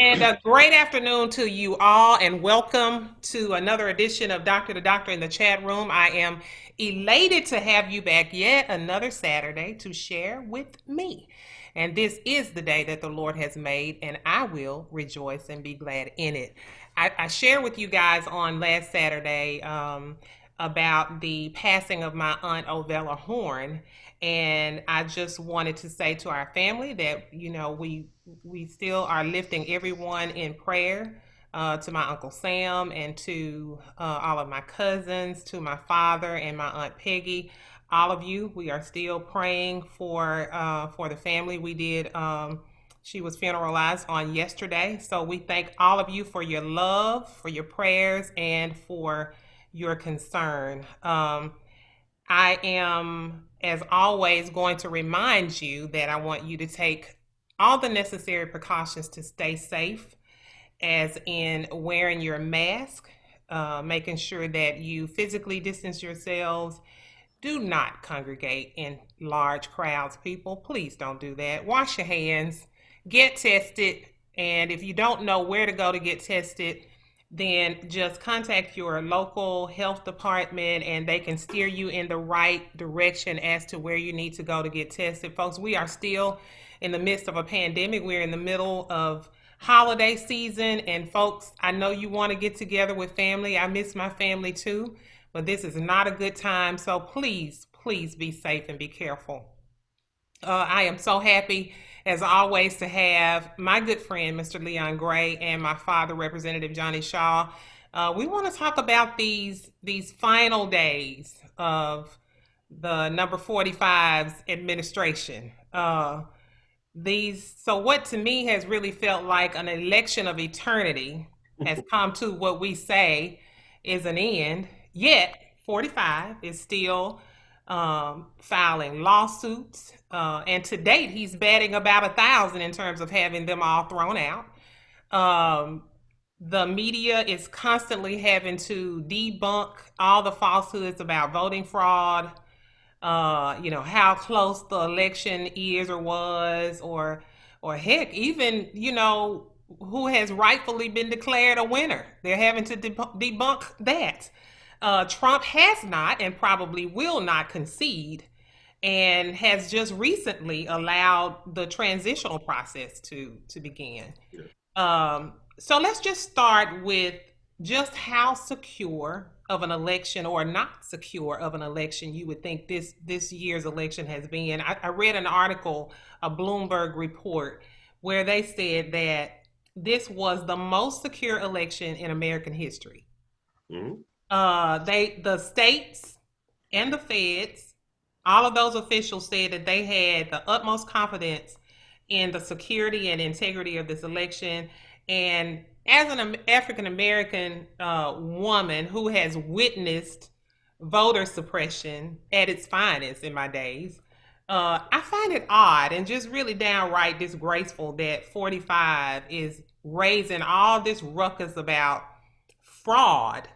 And a great afternoon to you all, and welcome to another edition of Doctor to Doctor in the chat room. I am elated to have you back yet another Saturday to share with me. And this is the day that the Lord has made, and I will rejoice and be glad in it. I shared with you guys on last Saturday about the passing of my aunt Ovella Horn. And I just wanted to say to our family that, we still are lifting everyone in prayer, to my Uncle Sam and to all of my cousins, to my father and my Aunt Peggy. All of you, we are still praying for the family. We did. She was funeralized on yesterday, so we thank all of you for your love, for your prayers, and for your concern. I am, as always, going to remind you that I want you to take all the necessary precautions to stay safe, as in wearing your mask, making sure that you physically distance yourselves. Do not congregate in large crowds, people. Please don't do that. Wash your hands, get tested, and if you don't know where to go to get tested, then just contact your local health department and they can steer you in the right direction as to where you need to go to get tested. Folks, we are still in the midst of a pandemic. We're in the middle of holiday season, and folks, I know you want to get together with family. I miss my family too, but this is not a good time. So please, please be safe and be careful. I am so happy, as always, to have my good friend, Mr. Leon Gray, and my father, Representative Johnny Shaw. We want to talk about these final days of the number 45's administration. So what to me has really felt like an election of eternity has come to what we say is an end. Yet 45 is still filing lawsuits, and to date he's batting about 1,000 in terms of having them all thrown out. The media is constantly having to debunk all the falsehoods about voting fraud, how close the election is or was, or heck, even, who has rightfully been declared a winner. They're having to debunk that. Trump has not and probably will not concede, and has just recently allowed the transitional process to begin. So let's just start with just how secure of an election, or not secure of an election, you would think this year's election has been. I read an article, a Bloomberg report, where they said that this was the most secure election in American history. Mm-hmm. The states and the feds, all of those officials said that they had the utmost confidence in the security and integrity of this election. And as an African American woman who has witnessed voter suppression at its finest in my days, I find it odd and just really downright disgraceful that 45 is raising all this ruckus about fraud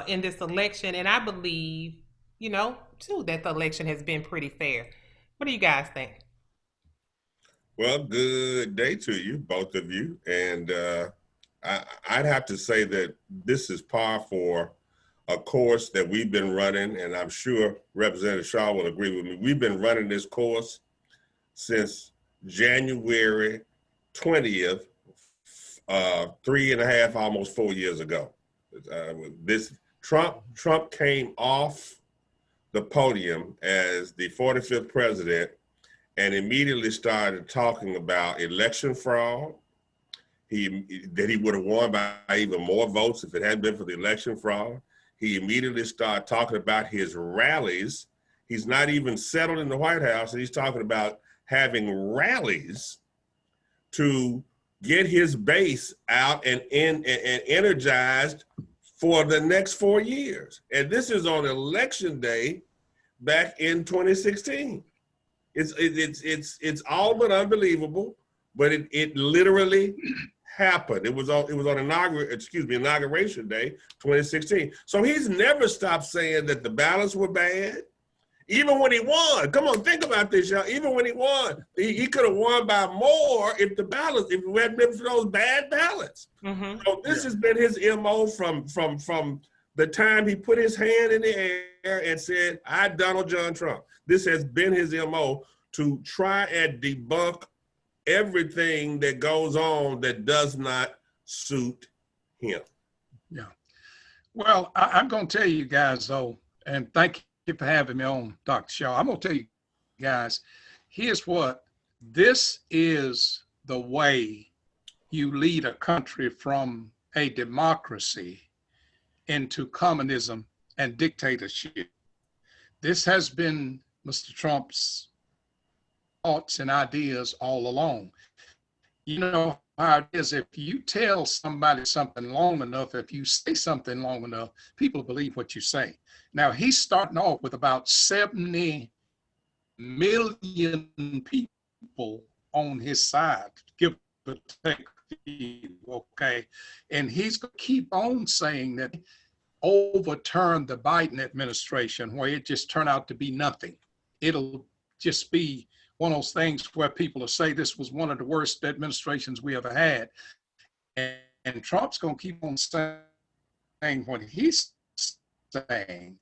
in this election. And I believe, too, that the election has been pretty fair. What do you guys think? Well, good day to you, both of you. And I'd have to say that this is par for a course that we've been running, and I'm sure Representative Shaw will agree with me. We've been running this course since January 20th, 3.5, almost 4 years ago. Trump came off the podium as the 45th president and immediately started talking about election fraud. That he would have won by even more votes if it hadn't been for the election fraud. He immediately started talking about his rallies. He's not even settled in the White House, and he's talking about having rallies to get his base out and energized for the next 4 years. And this is on election day back in 2016. It's all but unbelievable, but it literally happened. It was on inauguration day, 2016. So he's never stopped saying that the ballots were bad. Even when he won, come on, think about this, y'all. Even when he won, he could have won by more if the ballots, if it hadn't been for those bad ballots. Mm-hmm. So this has been his MO from the time he put his hand in the air and said, "I, Donald John Trump." This has been his MO to try and debunk everything that goes on that does not suit him. Yeah. Well, I'm going to tell you guys, though, and thank you for having me on, Dr. Shaw. I'm going to tell you guys, here's what. This is the way you lead a country from a democracy into communism and dictatorship. This has been Mr. Trump's thoughts and ideas all along. You know how it is, if you tell somebody something long enough, if you say something long enough, people believe what you say. Now, he's starting off with about 70 million people on his side, give or take, okay? And he's going to keep on saying that overturn the Biden administration, where it just turned out to be nothing. It'll just be one of those things where people will say this was one of the worst administrations we ever had. And Trump's going to keep on saying what he's saying.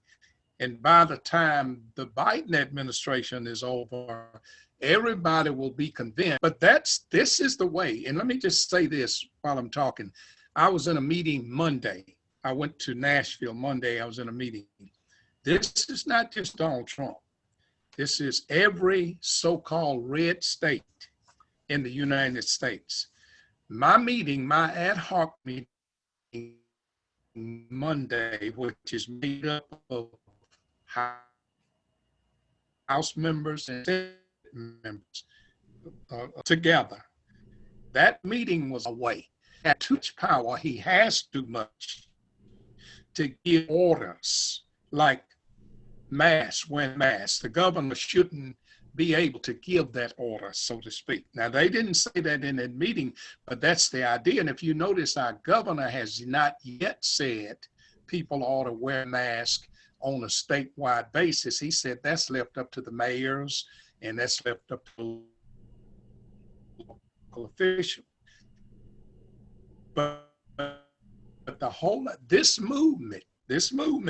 And by the time the Biden administration is over, everybody will be convinced. But this is the way. And let me just say this while I'm talking. I was in a meeting Monday. I went to Nashville Monday. I was in a meeting. This is not just Donald Trump. This is every so-called red state in the United States. My meeting, my ad hoc meeting Monday, which is made up of House members and Senate members together. That meeting was away. He had too much power. He has too much to give orders like wearing masks. The governor shouldn't be able to give that order, so to speak. Now, they didn't say that in that meeting, but that's the idea. And if you notice, our governor has not yet said people ought to wear masks on a statewide basis. He said that's left up to the mayors and that's left up to local officials. But this movement,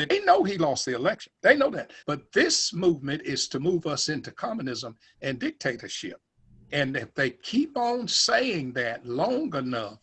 they know he lost the election. They know that. But this movement is to move us into communism and dictatorship. And if they keep on saying that long enough,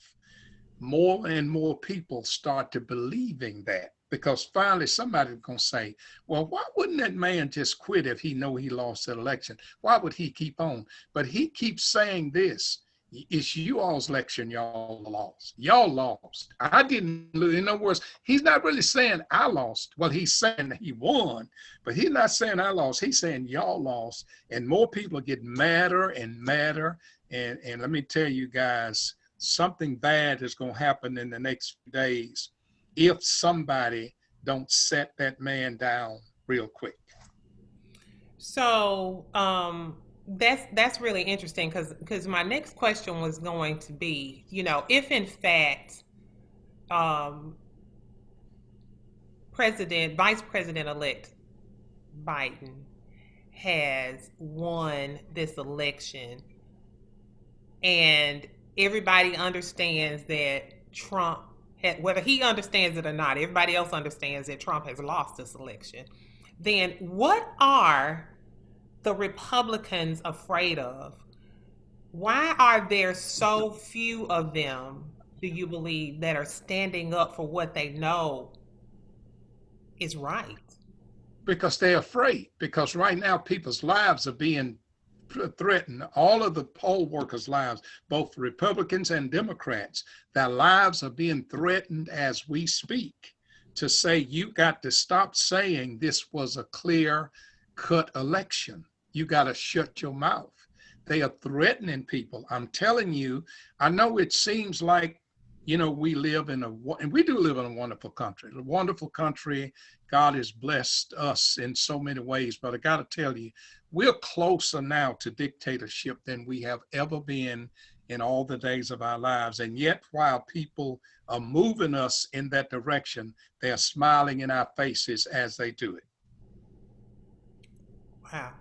more and more people start to believing that. Because finally somebody's going to say, well, why wouldn't that man just quit if he know he lost that election? Why would he keep on? But he keeps saying this. It's you all's election, y'all lost. Y'all lost. I didn't lose. In other words, he's not really saying I lost. Well, he's saying he won, but he's not saying I lost. He's saying y'all lost. And more people get madder and madder. And let me tell you guys, something bad is going to happen in the next few days if somebody don't set that man down real quick. So, that's really interesting because my next question was going to be, if in fact Vice President-elect Biden has won this election and everybody understands that Trump, whether he understands it or not, everybody else understands that Trump has lost this election, then what are the Republicans afraid of? Why are there so few of them, do you believe, that are standing up for what they know is right? Because they're afraid. Because right now people's lives are being threatened. All of the poll workers' lives, both Republicans and Democrats, their lives are being threatened as we speak, to say you got to stop saying this was a clear-cut election. You got to shut your mouth. They are threatening people. I'm telling you, I know it seems like, we live in and we do live in a wonderful country. A wonderful country. God has blessed us in so many ways, but I got to tell you, we're closer now to dictatorship than we have ever been in all the days of our lives. And yet, while people are moving us in that direction, they are smiling in our faces as they do it. Wow.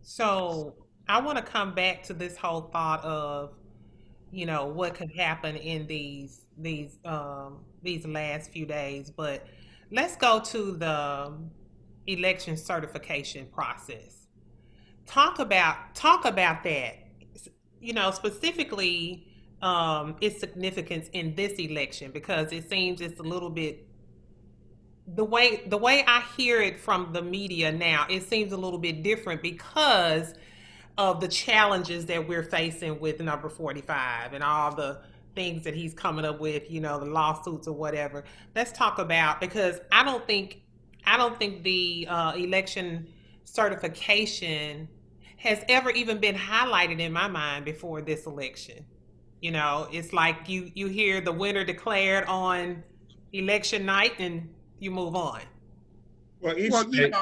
So I want to come back to this whole thought of, what could happen in these last few days, but let's go to the election certification process. Talk about that. Specifically, its significance in this election, because it seems it's a little bit, the way I hear it from the media now, it seems a little bit different because of the challenges that we're facing with number 45 and all the things that he's coming up with, the lawsuits or whatever. Let's talk about, because I don't think the election certification has ever even been highlighted in my mind before this election. It's like you hear the winner declared on election night and you move on. Well, each Well, state,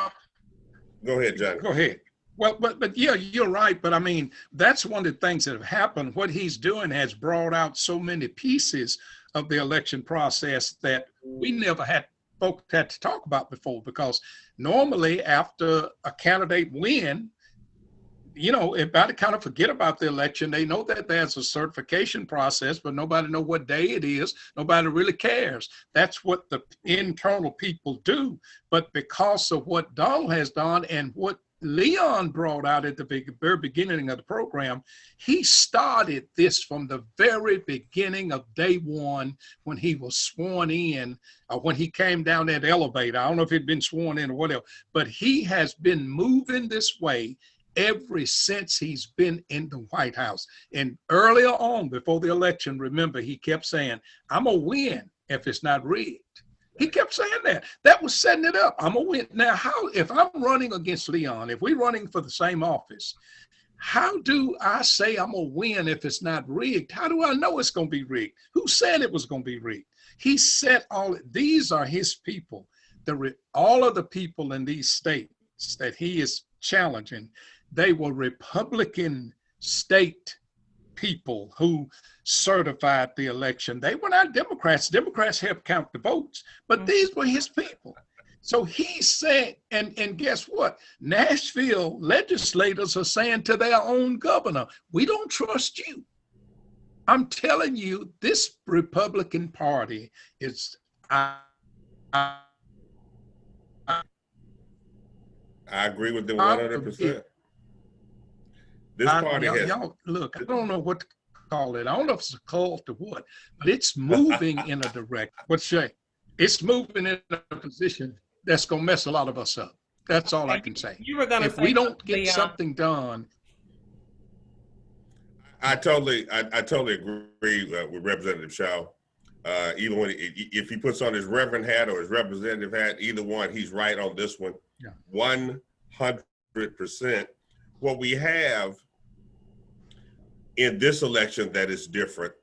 go ahead, John. go ahead. Well, but yeah, you're right. But I mean, that's one of the things that have happened. What he's doing has brought out so many pieces of the election process that we never had folks had to talk about before. Because normally, after a candidate win, everybody kind of forget about the election. They know that there's a certification process, but nobody know what day it is. Nobody really cares. That's what the internal people do. But because of what Donald has done and what Leon brought out at the very beginning of the program, he started this from the very beginning of day one when he was sworn in, when he came down that elevator. I don't know if he'd been sworn in or whatever, but he has been moving this way ever since he's been in the White House. And earlier on, before the election, remember, he kept saying, I'm going to win if it's not rigged. He kept saying that. That was setting it up. I'm going to win. Now, if I'm running against Leon, if we're running for the same office, how do I say I'm going to win if it's not rigged? How do I know it's going to be rigged? Who said it was going to be rigged? He said these are his people. All of the people in these states that he is challenging, they were Republican state people who certified the election. They were not Democrats. Democrats helped count the votes, but these were his people. So he said, and guess what? Nashville legislators are saying to their own governor, we don't trust you. I'm telling you, this Republican Party is, I agree with them 100%. This party has. Y'all, look, I don't know what to call it. I don't know if it's a cult or what, but it's moving in a direction. What's say? It's moving in a position that's going to mess a lot of us up. That's all I can say. You were going to say, if we don't get something done. I totally agree with Representative Shaw. Even if he puts on his reverend hat or his representative hat, either one, he's right on this one. Yeah. 100%. What we have in this election that is different,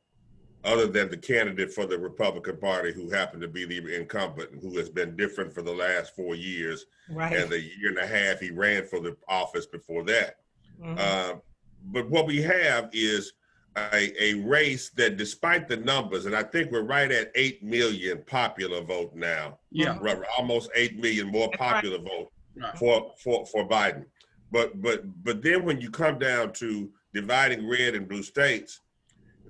other than the candidate for the Republican Party who happened to be the incumbent and who has been different for the last 4 years, right, and the year and a half he ran for the office before that. Mm-hmm. But what we have is a race that, despite the numbers, and I think we're right at 8 million popular vote now. Yeah, almost 8 million more popular vote for Biden. But then when you come down to dividing red and blue states,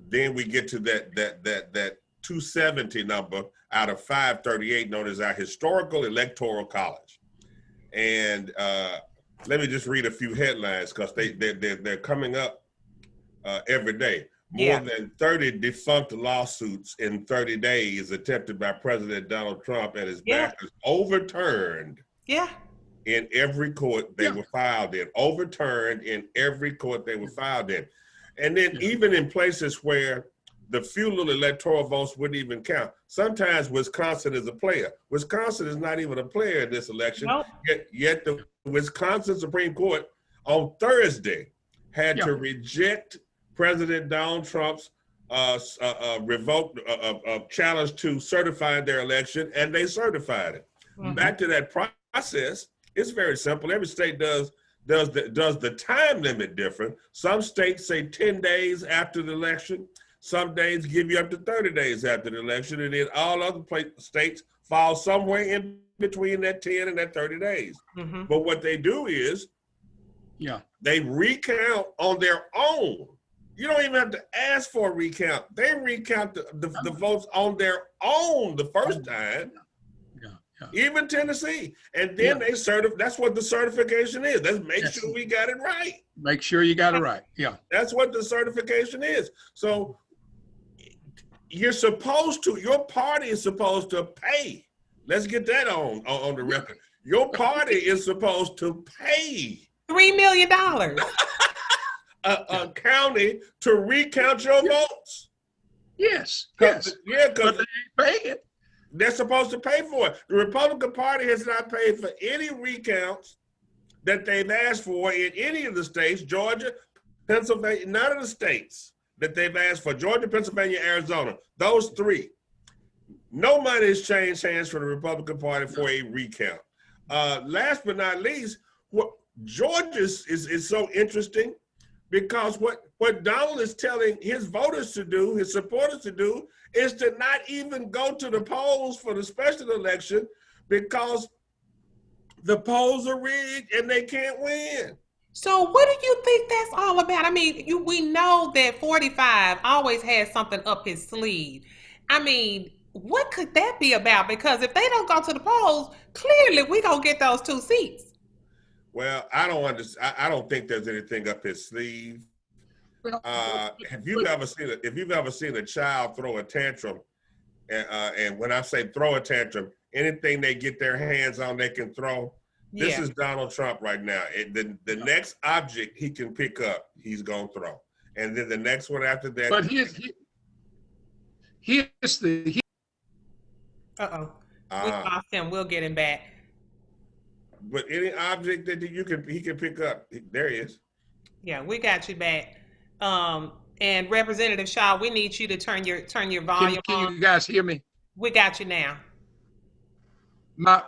then we get to that 270 number out of 538, known as our historical electoral college. And let me just read a few headlines, because they're coming up every day. More than 30 defunct lawsuits in 30 days attempted by President Donald Trump and his backers overturned. Yeah. In every court they were filed in, overturned in every court they were filed in. And then even in places where the few little electoral votes wouldn't even count. Sometimes Wisconsin is a player. Wisconsin is not even a player in this election. Nope. Yet the Wisconsin Supreme Court on Thursday had to reject President Donald Trump's challenge to certify their election, and they certified it. Mm-hmm. Back to that process. It's very simple. Every state does the time limit different. Some states say 10 days after the election. Some days give you up to 30 days after the election, and then all other states fall somewhere in between that 10 and that 30 days. Mm-hmm. But what they do is Yeah. They recount on their own. You don't even have to ask for a recount. They recount the votes on their own the first time, Yeah. even Tennessee. And then they that's what the certification is. Let's make sure we got it right. Make sure you got it right. Yeah. That's what the certification is. So you're supposed to, your party is supposed to pay. Let's get that on the record. Your party is supposed to pay $3 million. a county to recount your votes. Yes. Yeah, But because they ain't paying. they're supposed to pay for it. The Republican Party has not paid for any recounts that they've asked for in any of the states, Georgia, Pennsylvania, none of the states that they've asked for, Georgia, Pennsylvania, Arizona, those three. No money has changed hands for the Republican Party for a recount. Last but not least, what Georgia is so interesting because what Donald is telling his voters to do, his supporters to do, is to not even go to the polls for the special election because the polls are rigged and they can't win. So what do you think that's all about? I mean, we know that 45 always has something up his sleeve. I mean, what could that be about? Because if they don't go to the polls, clearly we gonna get those 2 seats. Well, I don't think there's anything up his sleeve. If you've ever seen a child throw a tantrum, and when I say throw a tantrum, anything they get their hands on, they can throw. This is Donald Trump right now. The next object he can pick up, he's gonna throw, and then the next one after that. But here's the. We lost him. We'll get him back. But any object that he can pick up, there he is. Yeah, we got you back. And Representative Shaw, we need you to turn your volume on. Can you guys hear me? We got you now. My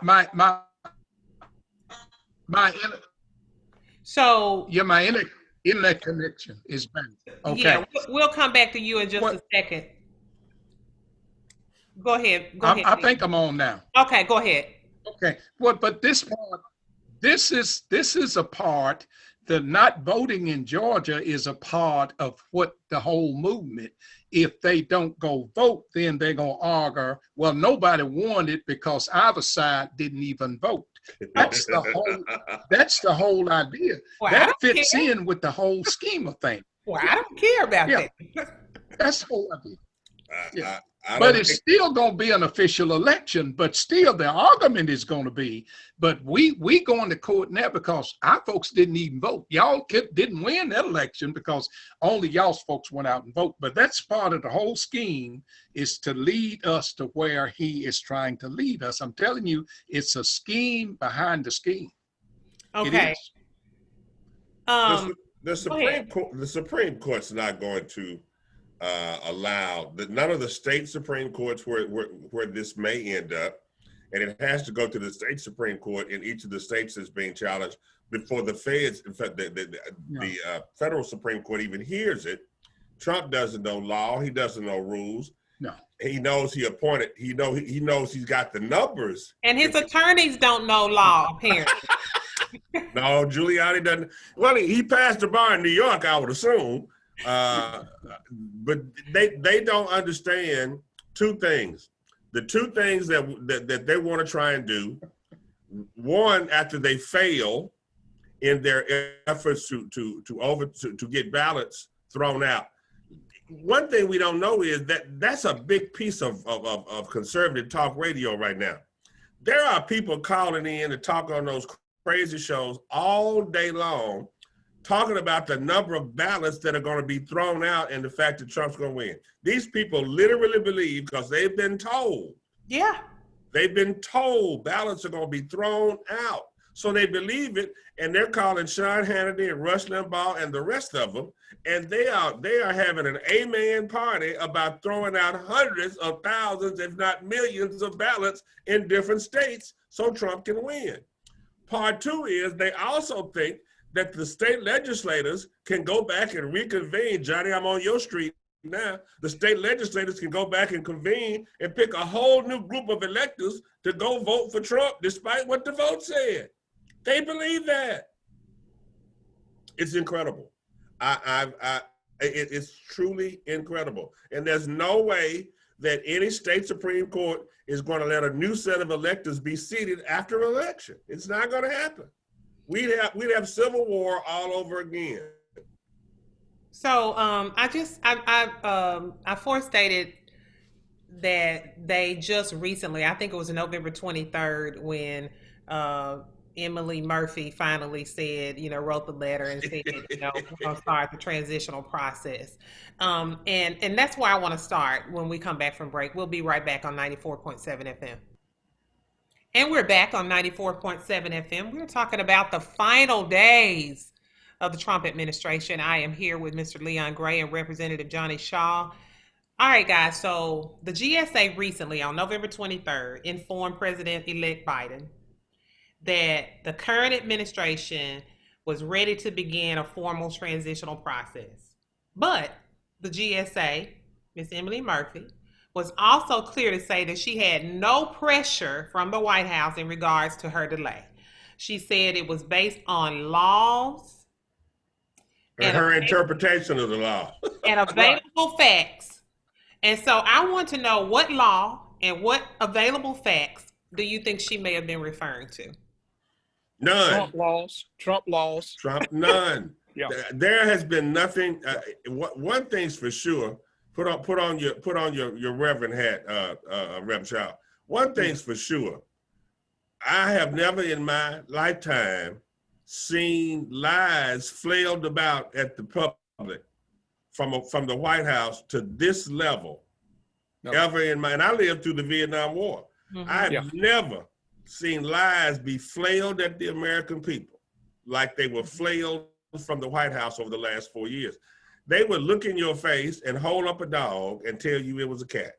internet connection is bad. Okay. Yeah, we'll come back to you in just a second. Go ahead. I think I'm on now. Okay, go ahead. Okay. Well, but this is a part. The not voting in Georgia is a part of what the whole movement. If they don't go vote, then they're gonna argue, well, nobody won it because either side didn't even vote. That's the whole idea. Well, that fits in with the whole scheme of things. Well, I don't care about that. That's the whole idea. But it's still going to be an official election, but still the argument is going to be, but we going to court now because our folks didn't even vote. Y'all didn't win that election because only y'all's folks went out and vote. But that's part of the whole scheme, is to lead us to where he is trying to lead us. I'm telling you, it's a scheme behind the scheme. Okay. The Supreme Court's not going to allow none of the state Supreme Courts where this may end up, and it has to go to the state Supreme Court in each of the states that's being challenged before the feds, in fact, the federal Supreme Court even hears it. Trump doesn't know law. He doesn't know rules. No. He knows he appointed. He knows he's got the numbers. And his attorneys don't know law, apparently. No, Giuliani doesn't. Well, he passed the bar in New York, I would assume. But they don't understand two things. The two things that they want to try and do. One, after they fail in their efforts to get ballots thrown out. One thing we don't know is that's a big piece of conservative talk radio right now. There are people calling in to talk on those crazy shows all day long, talking about the number of ballots that are going to be thrown out and the fact that Trump's going to win. These people literally believe, because they've been told. Yeah. They've been told ballots are going to be thrown out. So they believe it, and they're calling Sean Hannity and Rush Limbaugh and the rest of them, and they are having an amen party about throwing out hundreds of thousands, if not millions, of ballots in different states so Trump can win. Part two is they also think that the state legislators can go back and reconvene. Johnny, I'm on your street now. The state legislators can go back and convene and pick a whole new group of electors to go vote for Trump, despite what the vote said. They believe that. It's incredible. It's truly incredible. And there's no way that any state Supreme Court is going to let a new set of electors be seated after election. It's not going to happen. We'd have civil war all over again. So I forestated that they just recently, I think it was November 23rd, when Emily Murphy finally said, wrote the letter and said, we're going to start the transitional process. And that's where I want to start when we come back from break. We'll be right back on 94.7 FM. And we're back on 94.7 FM. We're talking about the final days of the Trump administration. I am here with Mr. Leon Gray and Representative Johnny Shaw. All right, guys. So the GSA recently, on November 23rd, informed President-elect Biden that the current administration was ready to begin a formal transitional process. But the GSA, Ms. Emily Murphy, was also clear to say that she had no pressure from the White House in regards to her delay. She said it was based on laws and her interpretation of the law and available facts. And so I want to know, what law and what available facts do you think she may have been referring to? None. Trump laws. None. Yeah. There has been nothing. One thing's for sure. Put on your Reverend hat, Rev Shaw. One thing's for sure. I have never in my lifetime seen lies flailed about at the public from the White House to this level ever in my. And I lived through the Vietnam War. Mm-hmm. I've never seen lies be flailed at the American people like they were flailed from the White House over the last 4 years. They would look in your face and hold up a dog and tell you it was a cat.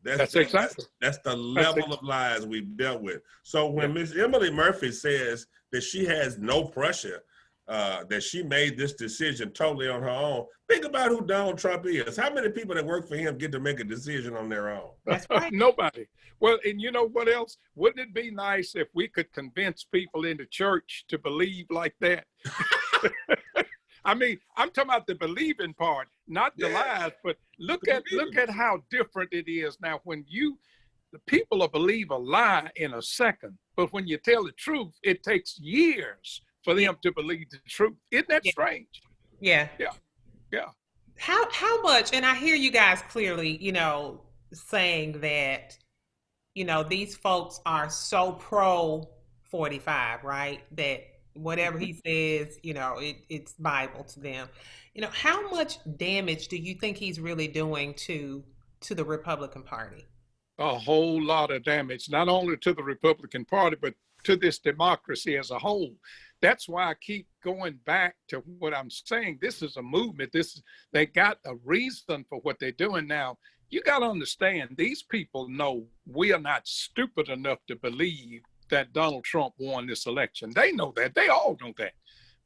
That's the level of lies we've dealt with. So when Ms. Emily Murphy says that she has no pressure, that she made this decision totally on her own, think about who Donald Trump is. How many people that work for him get to make a decision on their own? That's right. Nobody. Well, and you know what else? Wouldn't it be nice if we could convince people in the church to believe like that? I mean, I'm talking about the believing part, not the lies, but look at how different it is now. When the people will believe a lie in a second, but when you tell the truth, it takes years for them to believe the truth. Isn't that strange? Yeah. How much, and I hear you guys clearly, saying that, these folks are so pro 45, right? That whatever he says, it's Bible to them. How much damage do you think he's really doing to the Republican Party? A whole lot of damage, not only to the Republican Party, but to this democracy as a whole. That's why I keep going back to what I'm saying. This is a movement. They got a reason for what they're doing now. You got to understand, these people know we are not stupid enough to believe that Donald Trump won this election. They know that. They all know that.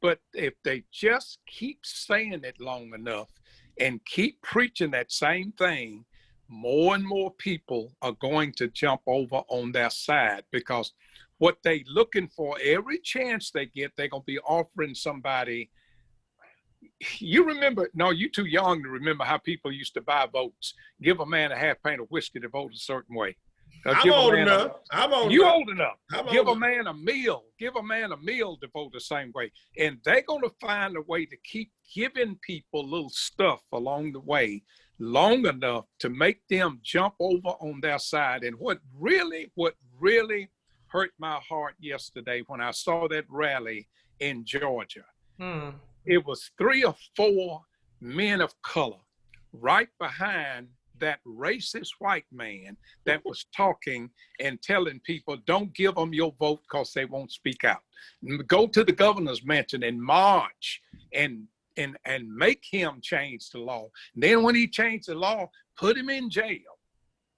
But if they just keep saying it long enough and keep preaching that same thing, more and more people are going to jump over on their side, because what they looking for, every chance they get, they're going to be offering somebody. You remember, no, you're too young to remember how people used to buy votes. Give a man a half pint of whiskey to vote a certain way. I'm old enough. You old enough. Give a man a meal. Give a man a meal to vote the same way. And they're going to find a way to keep giving people little stuff along the way long enough to make them jump over on their side. And what really hurt my heart yesterday when I saw that rally in Georgia, it was 3 or 4 men of color right behind that racist white man that was talking and telling people, don't give them your vote because they won't speak out. Go to the governor's mansion and march and make him change the law. And then when he changed the law, put him in jail.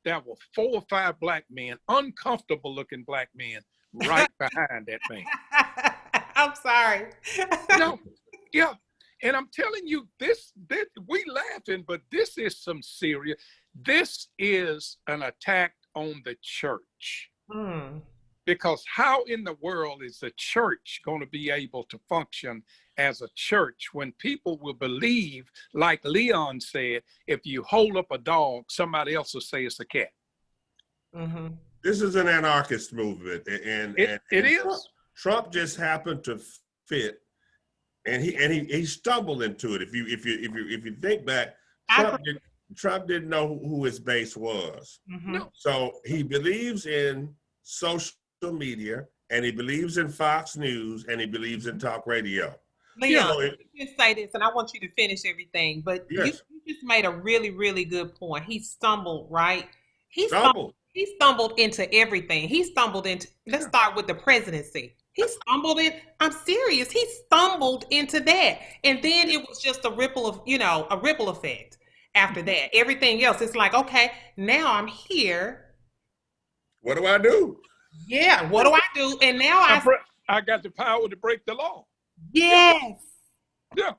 There were 4 or 5 black men, uncomfortable looking black men, right behind that man. I'm sorry. No, yeah. And I'm telling you, this we laughing, but this is some serious. This is an attack on the church. Because how in the world is the church going to be able to function as a church when people will believe, like Leon said, if you hold up a dog, somebody else will say it's a cat. Mm-hmm. This is an anarchist movement, and It is. Trump just happened to fit, and he stumbled into it. If you think back, Trump didn't know who his base was. Mm-hmm. No. So he believes in social media, and he believes in Fox News, and he believes in talk radio. Leon, So you just say this, and I want you to finish everything, but Yes. you just made a really, really good point. He stumbled, right? He Stumbled. into everything. He stumbled into, let's start with the presidency. He stumbled in, I'm serious, he stumbled into that. And then it was just a ripple effect after that. Everything else, it's like, okay, now I'm here. What do I do? Yeah, what do I do? And now I got the power to break the law. yes. Yeah.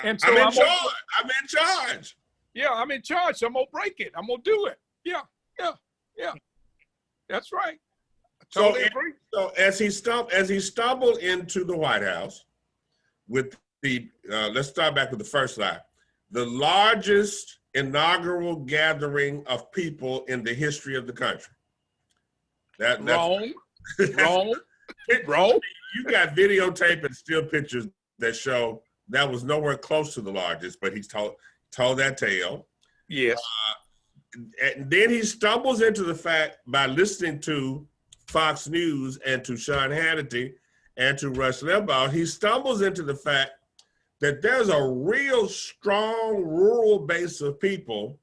And so I'm in charge. I'm in charge. Yeah, I'm in charge. So I'm gonna break it. I'm gonna do it. Yeah. That's right. I totally agree. So as he stumbled into the White House with the let's start back with the first slide. The largest inaugural gathering of people in the history of the country. Wrong. You got videotape and still pictures that show that was nowhere close to the largest, but he's told that tale. Yes. And then he stumbles into the fact by listening to Fox News and to Sean Hannity and to Rush Limbaugh, he stumbles into the fact that there's a real strong rural base of people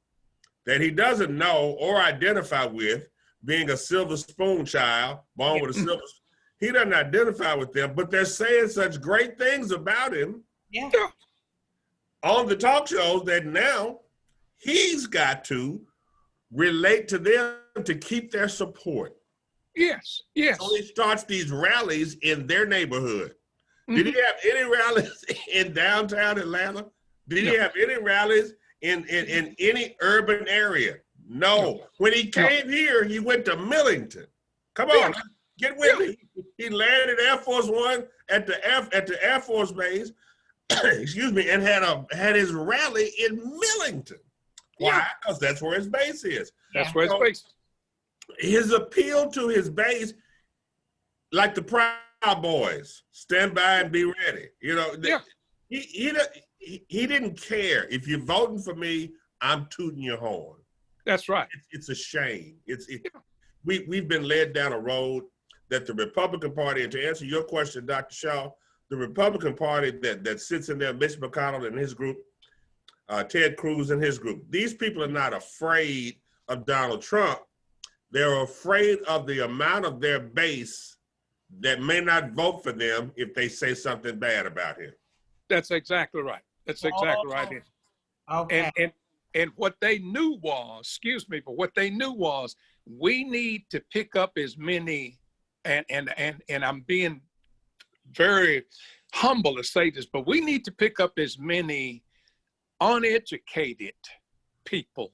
that he doesn't know or identify with, being a silver spoon child, born with a silver spoon. He doesn't identify with them, but they're saying such great things about him on the talk shows that now he's got to relate to them to keep their support. Yes. So he starts these rallies in their neighborhood. Did he have any rallies in downtown Atlanta? Did he have any rallies in any urban area? No. When he came here, he went to Millington. Come on, get with me. He landed Air Force One at the Air Force Base, excuse me, and had his rally in Millington. Why? Because that's where his base is. That's where his base is. His appeal to his base, like the Proud Boys, stand by and be ready. He didn't care. If you're voting for me, I'm tooting your horn. That's right. It's a shame. We've been led down a road that the Republican Party, and to answer your question, Dr. Shaw, the Republican Party that sits in there, Mitch McConnell and his group, Ted Cruz and his group, these people are not afraid of Donald Trump. They're afraid of the amount of their base that may not vote for them if they say something bad about him. That's exactly right. Okay. And what they knew was, we need to pick up as many, and I'm being very humble to say this, but we need to pick up as many uneducated people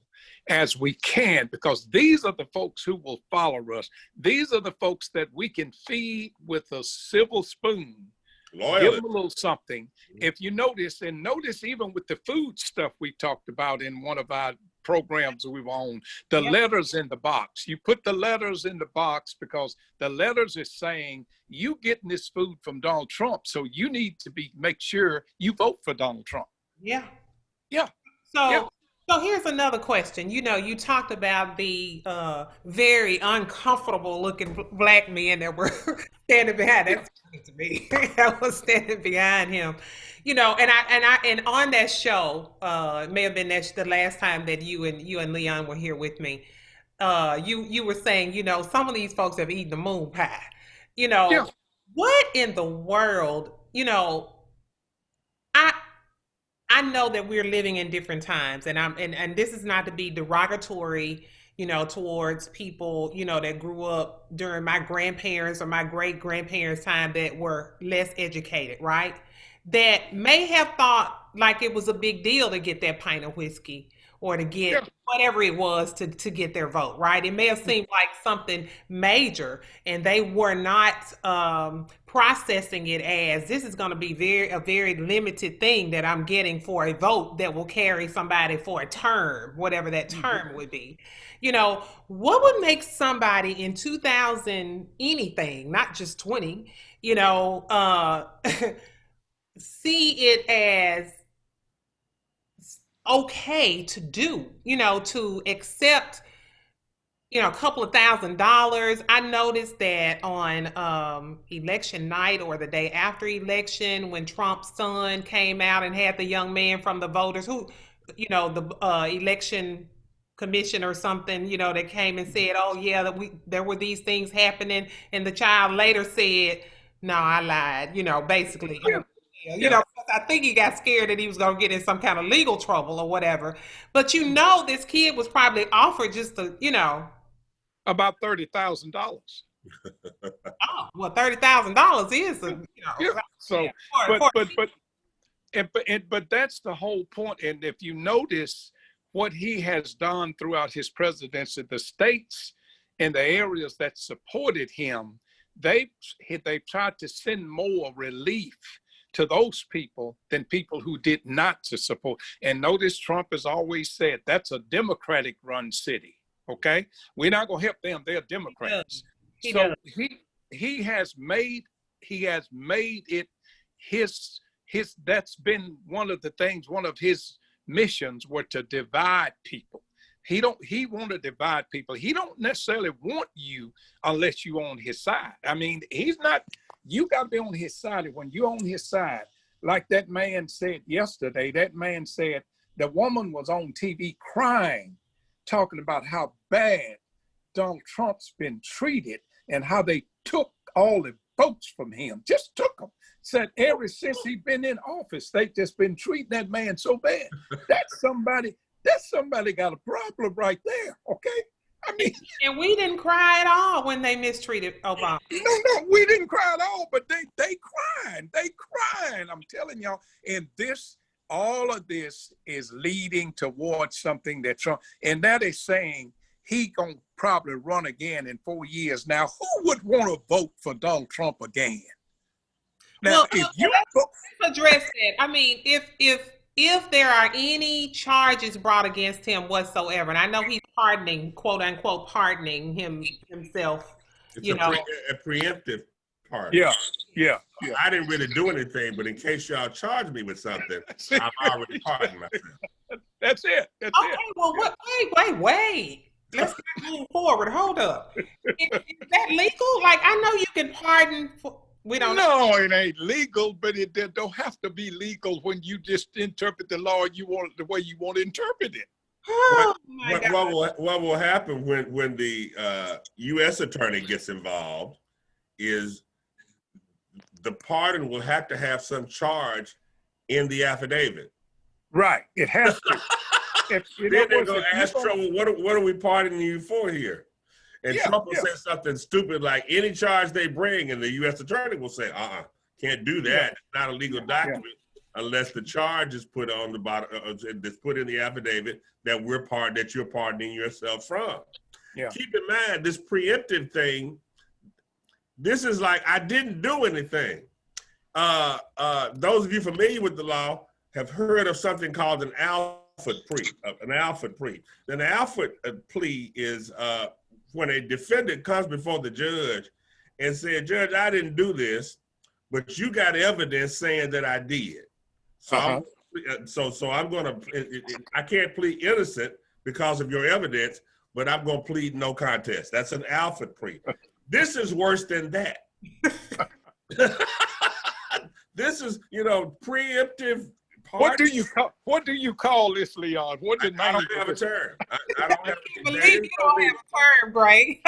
as we can, because these are the folks who will follow us. These are the folks that we can feed with a silver spoon. Loyalty. Give them a little something. If you notice even with the food stuff we talked about in one of our programs we were on, the letters in the box. You put the letters in the box because the letters are saying, you getting this food from Donald Trump, so you need to make sure you vote for Donald Trump. Yeah. So here's another question. You talked about the very uncomfortable looking black men that were standing behind. That's funny to me. I was standing behind him, and on that show, it may have been the last time that you and Leon were here with me. You were saying, some of these folks have eaten the moon pie. What in the world, I know that we're living in different times, and this is not to be derogatory, towards people, that grew up during my grandparents or my great grandparents' time that were less educated, right? That may have thought like it was a big deal to get that pint of whiskey, or to get Yeah. whatever it was to get their vote, right? It may have seemed like something major, and they were not processing it as this is going to be a very limited thing that I'm getting for a vote that will carry somebody for a term, whatever that term would be. You know, what would make somebody in 2000 anything, not just 20, you know, see it as okay to do, you know, to accept, you know, a couple of $1,000s. I noticed that on election night or the day after election, when Trump's son came out and had the young man from the voters who, you know, the election commission or something, you know, that came and said, "Oh yeah, there were these things happening," and the child later said, "No, I lied," you know, basically. Yeah. You know, I think he got scared that he was going to get in some kind of legal trouble or whatever. But you know, this kid was probably offered just to, you know, About $30,000. oh, well, $30,000 is, you know, Yeah. So, for, but that's the whole point. And if you notice what he has done throughout his presidency, the states and the areas that supported him, they've tried to send more relief to those people than people who did not to support. And notice Trump has always said that's a Democratic run city. Okay, we're not gonna help them. They're Democrats. So he has made it his that's been one of the things, one of his missions were to divide people. He want to divide people. He don't necessarily want you unless you on his side. I mean, he's not, you got to be on his side. And when you're on his side, like that man said yesterday, that man said the woman was on TV crying, talking about how bad Donald Trump's been treated and how they took all the votes from him, just took them. Said ever since he's been in office, they just been treating that man so bad. That's somebody got a problem right there, okay? I mean, and we didn't cry at all when they mistreated Obama. No, we didn't cry at all, but they crying. I'm telling y'all, and all of this is leading towards something that Trump, and that is saying he gonna probably run again in 4 years. Now, who would want to vote for Donald Trump again? Now, Well, let's address that. I mean, if there are any charges brought against him whatsoever, and I know he's pardoning, quote unquote, pardoning himself, It's you know. a preemptive part. Yeah. I didn't really do anything, but in case y'all charge me with something, I've already pardoned myself. That's it. Okay, well, wait. Let's move forward. Hold up. Is that legal? Like, I know you can pardon for, we don't know. No, it ain't legal, but it don't have to be legal when you just interpret the law the way you want to interpret it. Oh, my God. What will happen when the U.S. attorney gets involved is the pardon will have to have some charge in the affidavit. Right. It has to. Then they're going to ask Trump, what are we pardoning you for here? And Trump will say something stupid like any charge they bring, and the U.S. attorney will say, can't do that. Yeah. It's not a legal document unless the charge is put on the bottom, that's put in the affidavit that you're pardoning yourself from. Yeah. Keep in mind, this preemptive thing, this is like, I didn't do anything. Those of you familiar with the law have heard of something called an Alford plea. An Alford plea is when a defendant comes before the judge and said, "Judge, I didn't do this, but you got evidence saying that I did. So, I'm going to, I can't plead innocent because of your evidence, but I'm going to plead no contest." That's an Alford plea. This is worse than that. This is, preemptive. What do you call this, Leon? What did I don't have a term. I don't have I believe you don't have a term, Greg.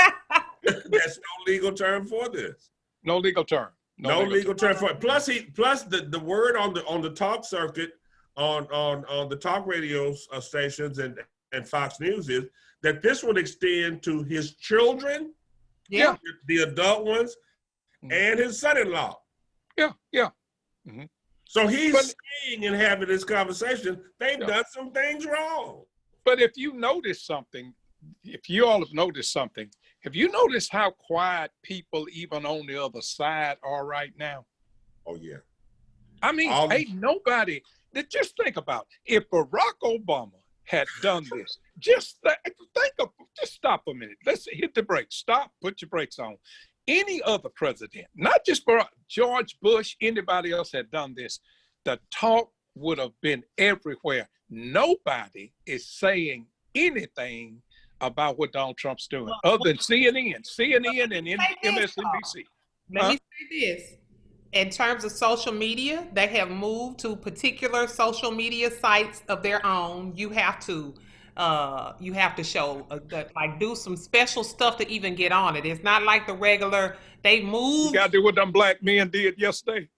There's no legal term for this. No legal term. No legal term for it. Plus the word on the talk circuit on the talk radio stations and Fox News is that this would extend to his children, the adult ones, and his son-in-law. Yeah. Mm-hmm. So he's saying and having this conversation, they've done some things wrong. but if you notice something, if you all have noticed something, have you noticed how quiet people even on the other side are right now? Oh yeah. I mean, All ain't nobody. Just think about if Barack Obama had done this. Just think of. Just stop a minute. Let's hit the brakes. Stop. Put your brakes on. Any other president, not just Barack, George Bush, anybody else had done this, the talk would have been everywhere. Nobody is saying anything about what Donald Trump's doing, other than CNN and MSNBC. Let me say this. In terms of social media, they have moved to particular social media sites of their own. You have to show like do some special stuff to even get on it. It's not like the regular. They You moved. got to do what them black men did yesterday.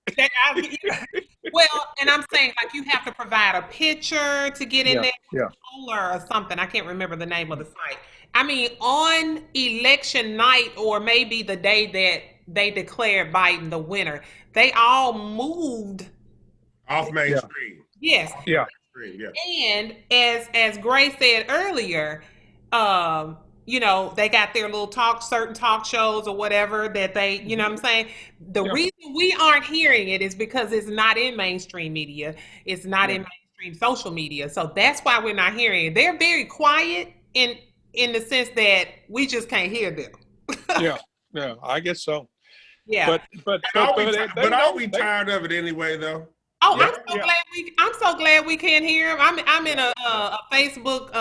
Well, and I'm saying like you have to provide a picture to get in there, Yeah. or something. I can't remember the name of the site. I mean, on election night or maybe the day that they declared Biden the winner, they all moved. off mainstream. Yes. Yeah. Yeah. And as Gray said earlier, they got their little certain talk shows or whatever that they, you know what I'm saying? The reason we aren't hearing it is because it's not in mainstream media. It's not in mainstream social media. So that's why we're not hearing it. They're very quiet in the sense that we just can't hear them. Yeah, I guess so. Yeah. But are we tired of it anyway, though? Oh, I'm so glad we can't hear him. I'm in a Facebook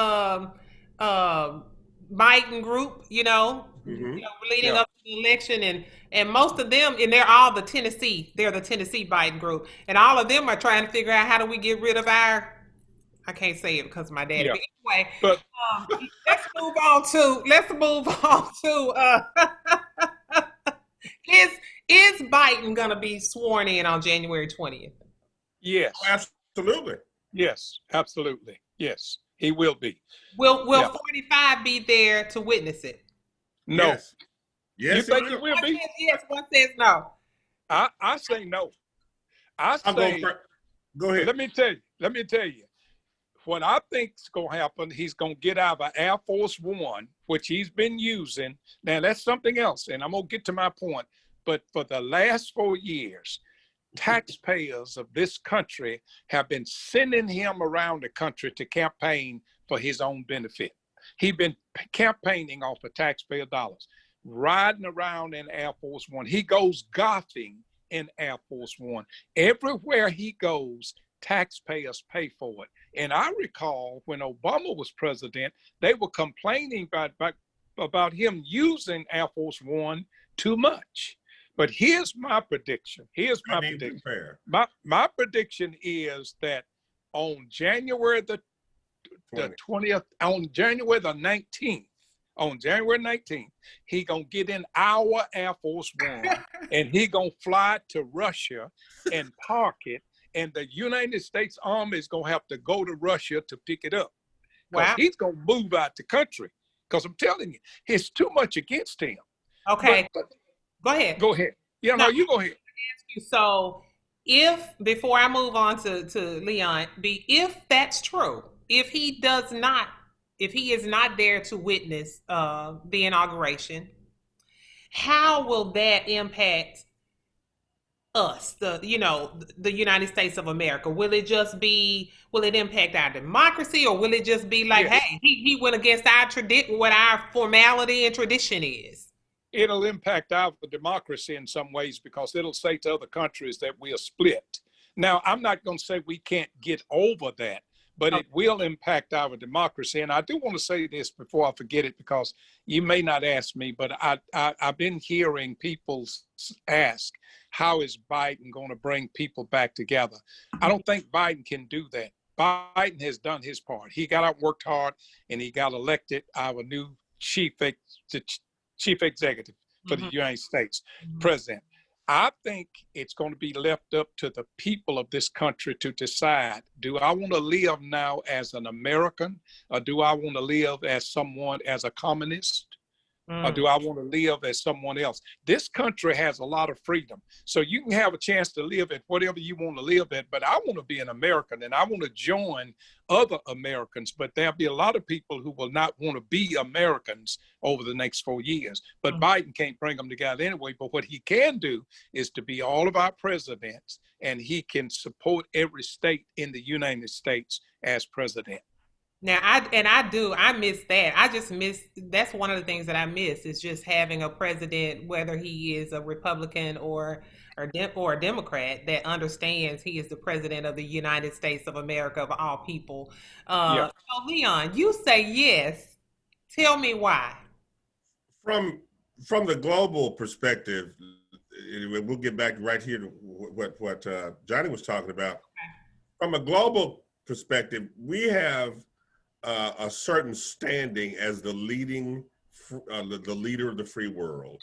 Biden group, leading up to the election, and most of them, and they're all the Tennessee Biden group, and all of them are trying to figure out how do we get rid of I can't say it because of my dad. Yeah. But anyway, let's move on to is Biden gonna be sworn in on January 20th? Yes. Oh, absolutely. Yes, absolutely. Yes, he will be. Will 45 be there to witness it? No. Yes. You think it will be? Yes, one says no. I say no. I'll go ahead. Let me tell you. What I think is going to happen, he's going to get out of Air Force One, which he's been using. Now, that's something else, and I'm going to get to my point. But for the last 4 years, taxpayers of this country have been sending him around the country to campaign for his own benefit. He's been campaigning off of taxpayer dollars, riding around in Air Force One. He goes golfing in Air Force One. Everywhere he goes, taxpayers pay for it. And I recall when Obama was president, they were complaining about him using Air Force One too much. But here's my prediction. My prediction is that on January the 20th, on January the 19th, he gonna get in our Air Force One and he gonna fly to Russia and park it. And the United States Army is going to have to go to Russia to pick it up. Wow. He's going to move out the country. Because I'm telling you, it's too much against him. Okay. Go ahead. Go ahead. Yeah, no, you go ahead. Ask you, so before I move on to Leon, if that's true, if he is not there to witness the inauguration, how will that impact us, the United States of America? Will it impact our democracy, or will it just be like, hey, he went against what our formality and tradition is? It'll impact our democracy in some ways because it'll say to other countries that we are split. Now, I'm not going to say we can't get over that, but it will impact our democracy. And I do want to say this before I forget it, because you may not ask me, but I've been hearing people ask, how is Biden going to bring people back together? I don't think Biden can do that. Biden has done his part. He got out, worked hard, and he got elected our new chief executive for the United States president. I think it's going to be left up to the people of this country to decide, do I want to live now as an American, or do I want to live as a communist? or do I want to live as someone else? This country has a lot of freedom. So you can have a chance to live at whatever you want to live at, but I want to be an American and I want to join other Americans. But there'll be a lot of people who will not want to be Americans over the next 4 years. But Biden can't bring them together anyway. But what he can do is to be all of our presidents, and he can support every state in the United States as president. Now, I miss that. I just miss, that's one of the things that I miss is just having a president, whether he is a Republican or a Democrat, that understands he is the president of the United States of America of all people. Yeah. So Leon, you say yes. Tell me why. From the global perspective, we'll get back right here to what Johnny was talking about. From a global perspective, we have a certain standing as the leading, the leader of the free world.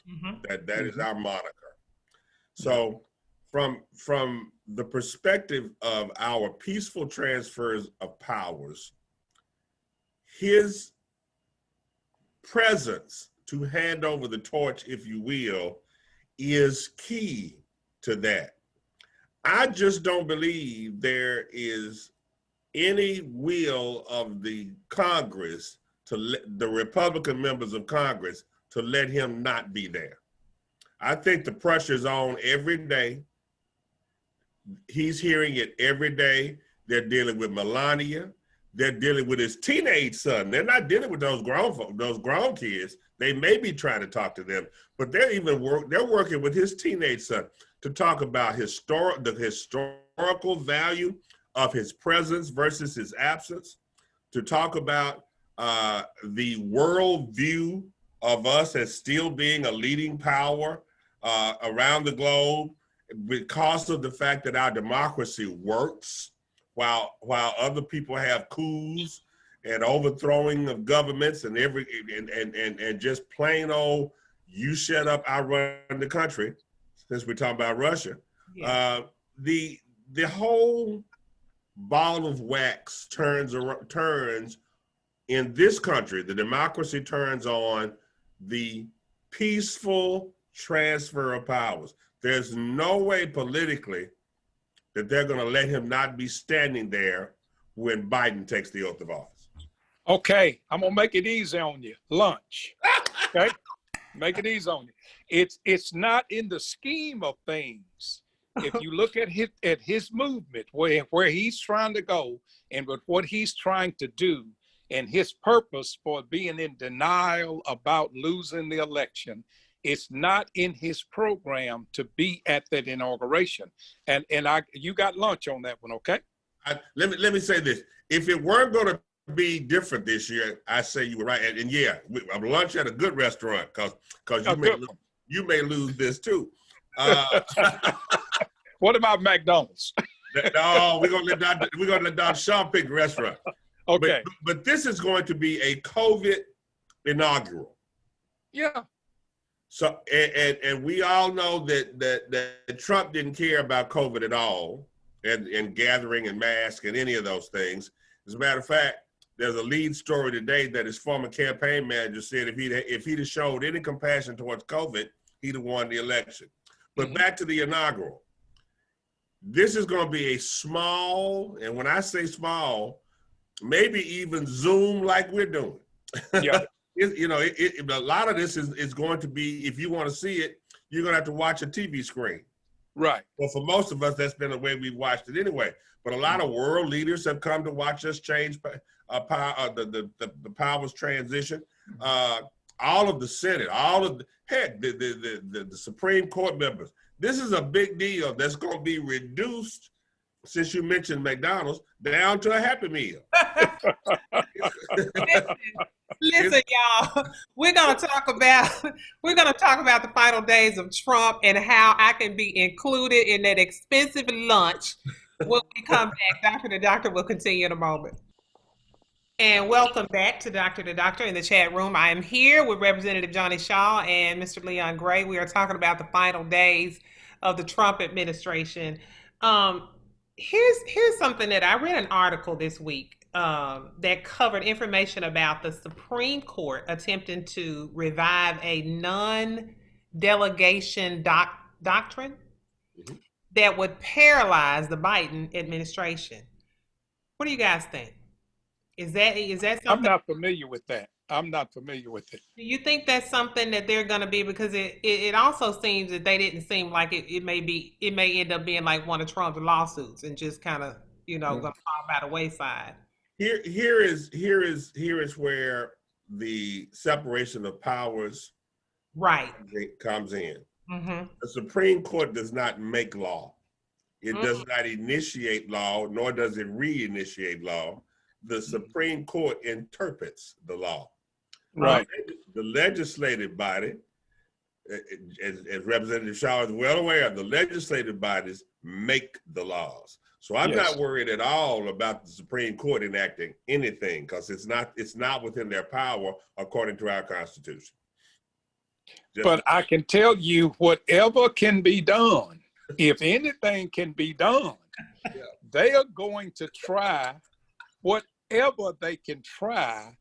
That is our moniker. So, from the perspective of our peaceful transfers of powers, his presence to hand over the torch, if you will, is key to that. I just don't believe there is any will of the Congress to let the Republican members of Congress to let him not be there. I think the pressure's on every day. He's hearing it every day. They're dealing with Melania. They're dealing with his teenage son. They're not dealing with those grown kids. They may be trying to talk to them, but they're working with his teenage son to talk about the historical value of his presence versus his absence, to talk about the world view of us as still being a leading power around the globe because of the fact that our democracy works while other people have coups and overthrowing of governments and and just plain old, you shut up, I run the country, since we're talking about Russia. Yeah. The whole ball of wax turns in this country. The democracy turns on the peaceful transfer of powers. There's no way politically that they're going to let him not be standing there when Biden takes the oath of office. Okay, I'm gonna make it easy on you. Lunch. Okay, make it easy on you. It's not in the scheme of things. If you look at his movement, where he's trying to go, and with what he's trying to do, and his purpose for being in denial about losing the election, it's not in his program to be at that inauguration. And you got lunch on that one, okay? Let me say this: if it weren't going to be different this year, I say you were right. And yeah, I'm lunch at a good restaurant because you may lose this too. What about McDonald's? No, we're gonna let Dr. Shaw pick the restaurant. Okay, but this is going to be a COVID inaugural. Yeah. So and we all know that Trump didn't care about COVID at all, and gathering and mask and any of those things. As a matter of fact, there's a lead story today that his former campaign manager said if he'd have showed any compassion towards COVID, he'd have won the election. But back to the inaugural. This is going to be a small, and when I say small, maybe even Zoom like we're doing. Yeah. A lot of this is going to be, if you want to see it, you're going to have to watch a TV screen. Right. Well, for most of us, that's been the way we've watched it anyway. But a lot of world leaders have come to watch us change the powers transition. All of the Senate, the Supreme Court members. This is a big deal that's going to be reduced, since you mentioned McDonald's, down to a Happy Meal. Listen, y'all, we're gonna talk about the final days of Trump and how I can be included in that expensive lunch when we come back. Dr. the Doctor will continue in a moment. And welcome back to Dr. the Doctor in the chat room. I am here with Representative Johnny Shaw and Mr. Leon Gray. We are talking about the final days of the Trump administration. Here's something that I read an article this week that covered information about the Supreme Court attempting to revive a non-delegation doctrine Mhm. that would paralyze the Biden administration. What do you guys think? Is that I'm something? not familiar with that. I'm not familiar with it. Do you think that's something that they're going to be? Because it also seems that they didn't seem like it may end up being like one of Trump's lawsuits and just kind of Mhm. going to fall by the wayside. Here is where the separation of powers Right. comes in. Mm-hmm. The Supreme Court does not make law. It does not initiate law, nor does it reinitiate law. The Supreme Court interprets the law. Right. The legislative body, as Representative Shaw is well aware, the legislative bodies make the laws. So I'm Yes. not worried at all about the Supreme Court enacting anything, because it's not within their power according to our Constitution. But I can tell you, whatever can be done, if anything can be done, they are going to try whatever they can try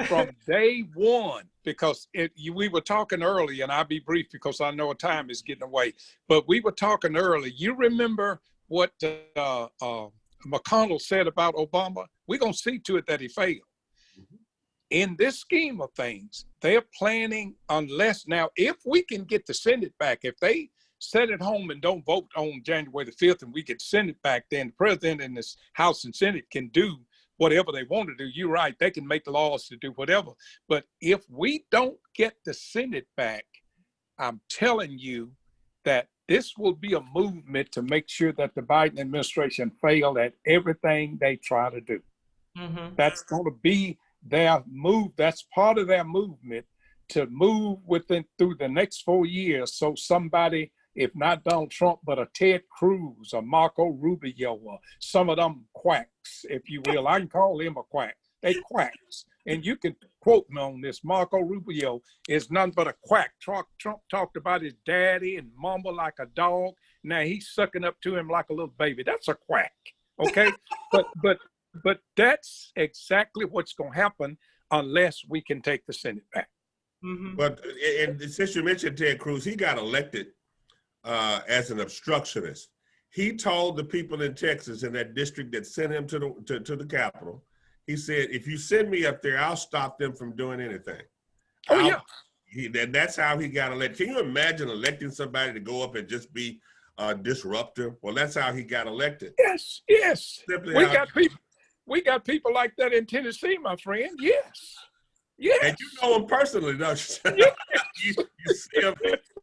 from day one. Because we were talking early, and I'll be brief because I know time is getting away, but we were talking early. You remember what McConnell said about Obama? We're going to see to it that he failed. In this scheme of things, they're planning, unless now, if we can get the Senate back, if they sit at home and don't vote on January the 5th and we get Senate back, then the president and this House and Senate can do whatever they want to do. You're right, they can make laws to do whatever. But if we don't get the Senate back, I'm telling you that this will be a movement to make sure that the Biden administration failed at everything they try to do. Mm-hmm. That's going to be their move. That's part of their movement to move through the next 4 years. So somebody, if not Donald Trump, but a Ted Cruz, a Marco Rubio, or some of them quacks, if you will. I can call him a quack. They quacks. And you can quote me on this. Marco Rubio is nothing but a quack. Trump talked about his daddy and mumbled like a dog. Now he's sucking up to him like a little baby. That's a quack. Okay? But that's exactly what's going to happen unless we can take the Senate back. Mm-hmm. But and since you mentioned Ted Cruz, he got elected as an obstructionist. He told the people in Texas in that district that sent him to the Capitol, he said, if you send me up there, I'll stop them from doing anything. That's how he got elected. Can you imagine electing somebody to go up and just be a disruptor? Well, that's how he got elected. Yes. We got people like that in Tennessee, my friend. Yes. And you know him personally, don't you? Yes.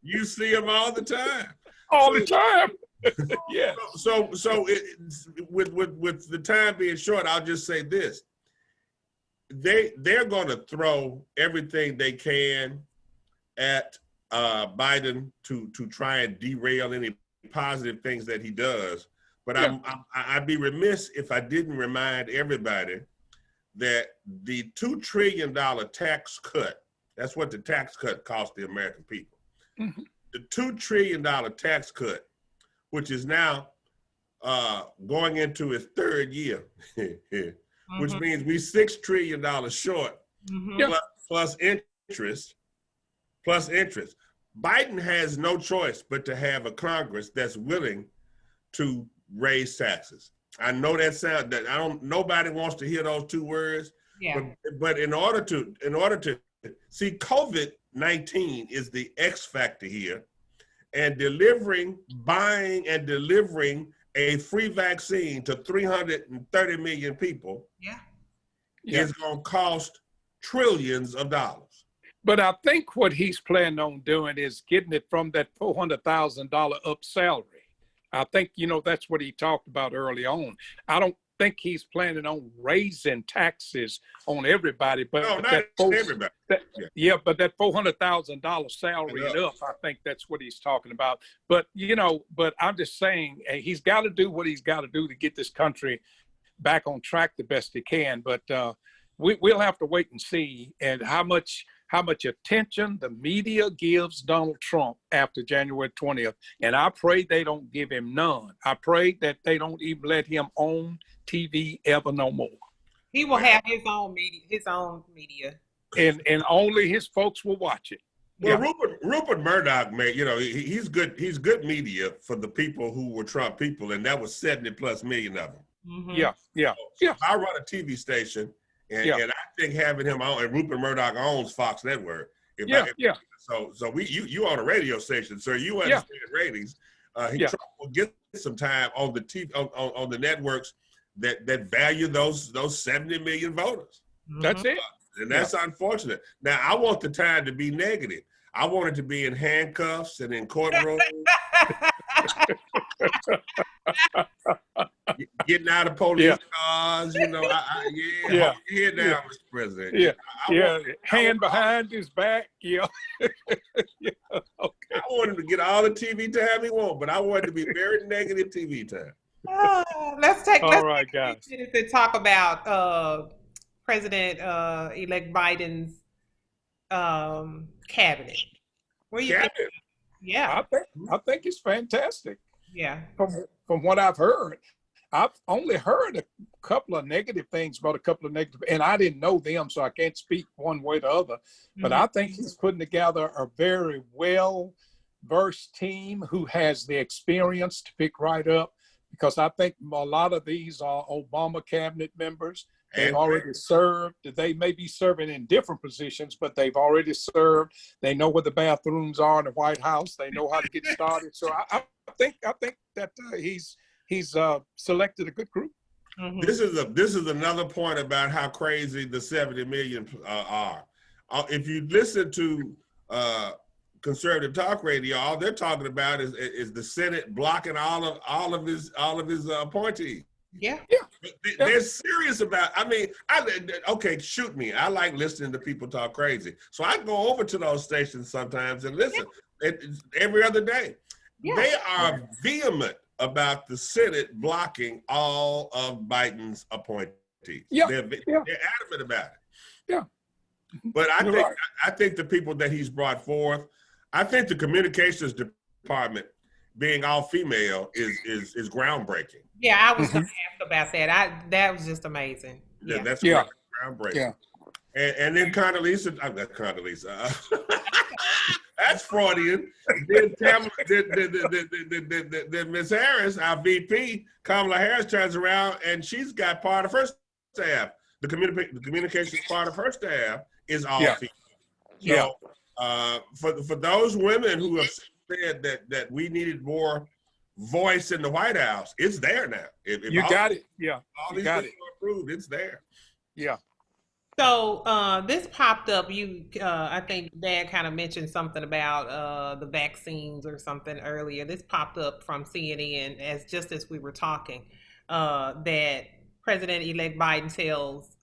you see him all the time. All the time. Yeah. So with the time being short, I'll just say this. They're going to throw everything they can at Biden to try and derail any positive things that he does. But yeah. I'd be remiss if I didn't remind everybody that the $2 trillion tax cut, that's what the tax cut cost the American people. Mm-hmm. The $2 trillion tax cut, which is now going into its third year, mm-hmm. which means we $6 trillion short, mm-hmm. plus interest. Biden has no choice but to have a Congress that's willing to raise taxes. I know that nobody wants to hear those two words. Yeah. But in order to see, COVID-19 is the X factor here, and buying and delivering a free vaccine to 330 million people is going to cost trillions of dollars. But I think what he's planning on doing is getting it from that $400,000 up salary. I think, that's what he talked about early on. I don't think he's planning on raising taxes on everybody. But no, not everybody. But that $400,000 salary and up, I think that's what he's talking about. But, but I'm just saying he's got to do what he's got to do to get this country back on track the best he can. But we'll have to wait and see and how much attention the media gives Donald Trump after January 20th. And I pray they don't give him none. I pray that they don't even let him on TV ever no more. He will have his own media. His own media. And only his folks will watch it. Well, Yeah. Rupert Murdoch, man, you know, he's good. He's good media for the people who were Trump people, and that was 70+ million of them. Mm-hmm. Yeah. I run a TV station, and I think having him on, and Rupert Murdoch owns Fox Network. So you on a radio station, so you understand ratings. Trump will get some time on the TV on the networks that value those 70 million voters. Mm-hmm. That's it. And that's unfortunate. Now, I want the time to be negative. I want it to be in handcuffs and in courtrooms, getting out of police cars. You know, hold your head down, Mr. President. Hand behind his back. Okay. I want him to get all the TV time he wants, but I want it to be very negative TV time. Let's take guys. To talk about President-elect Biden's cabinet. Where you think? Yeah, I think it's fantastic. Yeah. From what I've heard, I've only heard a couple of negative things about a couple of negative, and I didn't know them, so I can't speak one way or the other. But I think he's putting together a very well-versed team who has the experience to pick right up, because I think a lot of these are Obama cabinet members. They've already served. They may be serving in different positions, but they've already served. They know where the bathrooms are in the White House. They know how to get started. So I think that he's selected a good group. Mm-hmm. This is another point about how crazy the 70 million are. If you listen to conservative talk radio, all they're talking about is the Senate blocking all of his appointees. Yeah. They're serious about. I mean, okay, shoot me. I like listening to people talk crazy, so I go over to those stations sometimes and listen. Every other day. Yeah. They are vehement about the Senate blocking all of Biden's appointees. They're adamant about it. Yeah. But I think the people that he's brought forth, I think the communications department being all female is groundbreaking. Yeah, I was going to ask about that. That was just amazing. Yeah, that's groundbreaking. Yeah. And then Condoleezza, that's Freudian. Then Ms. Harris, our VP, Kamala Harris, turns around and she's got part of her staff. The communications part of her staff is all female. So for those women who have said that we needed more voice in the White House, it's there now. If you got it. Yeah. All these things are approved, it's there. Yeah. So this popped up. I think Dad kind of mentioned something about the vaccines or something earlier. This popped up from CNN as we were talking, that President-elect Biden tells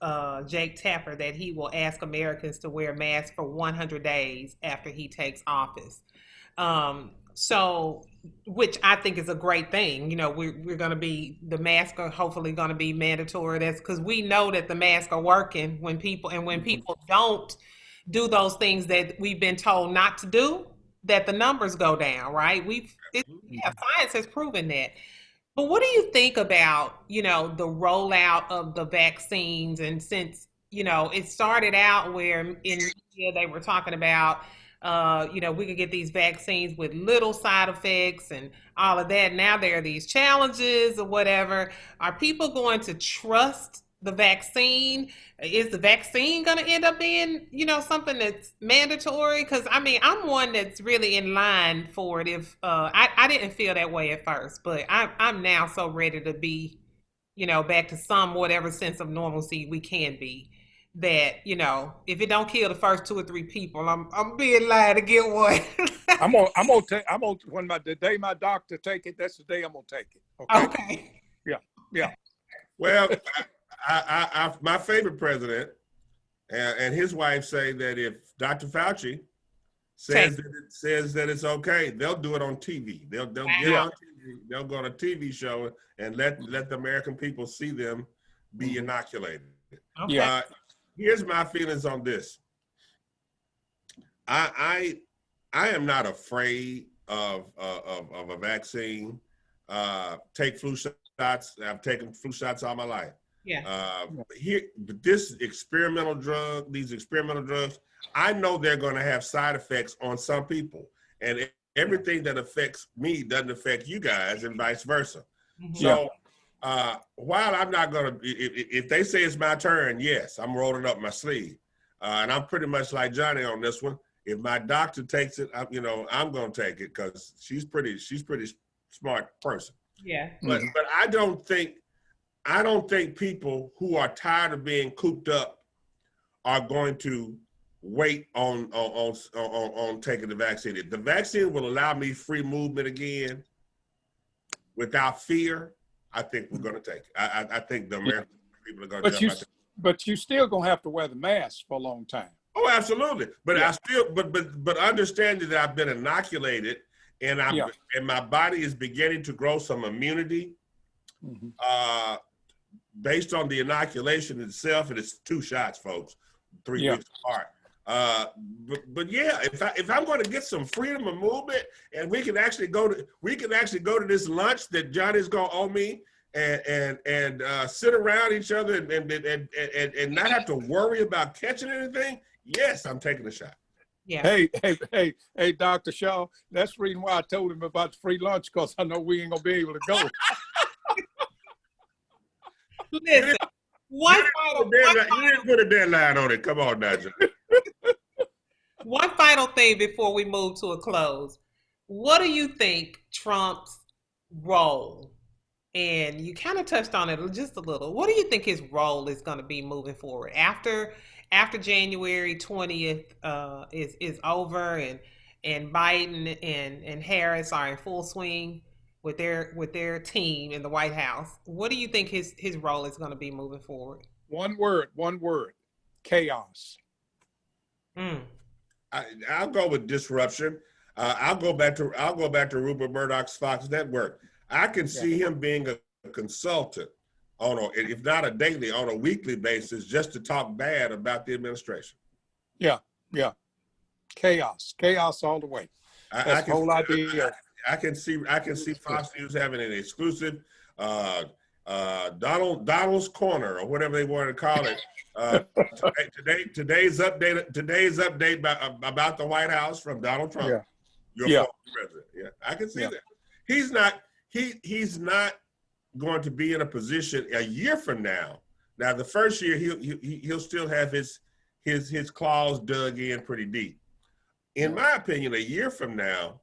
Jake Tapper that he will ask Americans to wear masks for 100 days after he takes office. So, which I think is a great thing. You know, we're going to be, the masks are hopefully going to be mandatory. That's because we know that the masks are working when people don't do those things that we've been told not to do, that the numbers go down, right? Science has proven that. But what do you think about, you know, the rollout of the vaccines? And since, you know, it started out where in media they were talking about, you know, we could get these vaccines with little side effects and all of that. Now there are these challenges or whatever. Are people going to trust the vaccine? Is the vaccine going to end up being, you know, something that's mandatory? Because, I mean, I'm one that's really in line for it. If I didn't feel that way at first, but I'm now so ready to be, you know, back to some whatever sense of normalcy we can be. That, you know, if it don't kill the first 2 or 3 people, I'm being lied to get one. when the day my doctor take it, that's the day I'm gonna take it. Okay. Yeah. Well, I my favorite president and his wife say that if Dr. Fauci says that it's okay, they'll do it on TV. They'll get on TV. They'll go on a TV show and let the American people see them be inoculated. Okay. Here's my feelings on this. I am not afraid of a vaccine. Take flu shots. I've taken flu shots all my life. Yeah. Here, these experimental drugs, I know they're going to have side effects on some people, and everything that affects me doesn't affect you guys, and vice versa. Mhm. So, while I'm not going to, if they say it's my turn, yes, I'm rolling up my sleeve, and I'm pretty much like Johnny on this one. If my doctor takes it, I'm going to take it because she's pretty smart person. Yeah. But I don't think people who are tired of being cooped up are going to wait on taking the vaccine. If the vaccine will allow me free movement again without fear, I think we're going to take it. I think the American people are going to jump out. But you still gonna have to wear the mask for a long time. Oh, absolutely. But I still, but understanding that I've been inoculated and and my body is beginning to grow some immunity. Based on the inoculation itself, and it's 2 shots, folks, 3 weeks apart. But yeah, if I'm going to get some freedom of movement, and we can actually go to this lunch that Johnny's going to owe me, and sit around each other and not have to worry about catching anything. Yes, I'm taking a shot. Yeah. Hey, Dr. Shaw, that's the reason why I told him about the free lunch, because I know we ain't gonna be able to go. Listen, you didn't put a deadline on it. Come on, Nigel. One final thing before we move to a close. What do you think Trump's role, and you kind of touched on it just a little, what do you think his role is going to be moving forward after January 20th is over, and Biden and Harris are in full swing with their team in the White House? What do you think his role is going to be moving forward? One word, chaos. I'll go with disruption. I'll go back to Rupert Murdoch's Fox Network. I can see him being a consultant if not a daily, on a weekly basis, just to talk bad about the administration. Yeah. Chaos all the way. That's the whole idea. I can see Fox News having an exclusive Donald's Corner, or whatever they want to call it. Today's update about the White House from Donald Trump, your former president. Yeah, I can see that. He's not going to be in a position a year from now. Now, the first year he'll still have his claws dug in pretty deep. In my opinion, a year from now,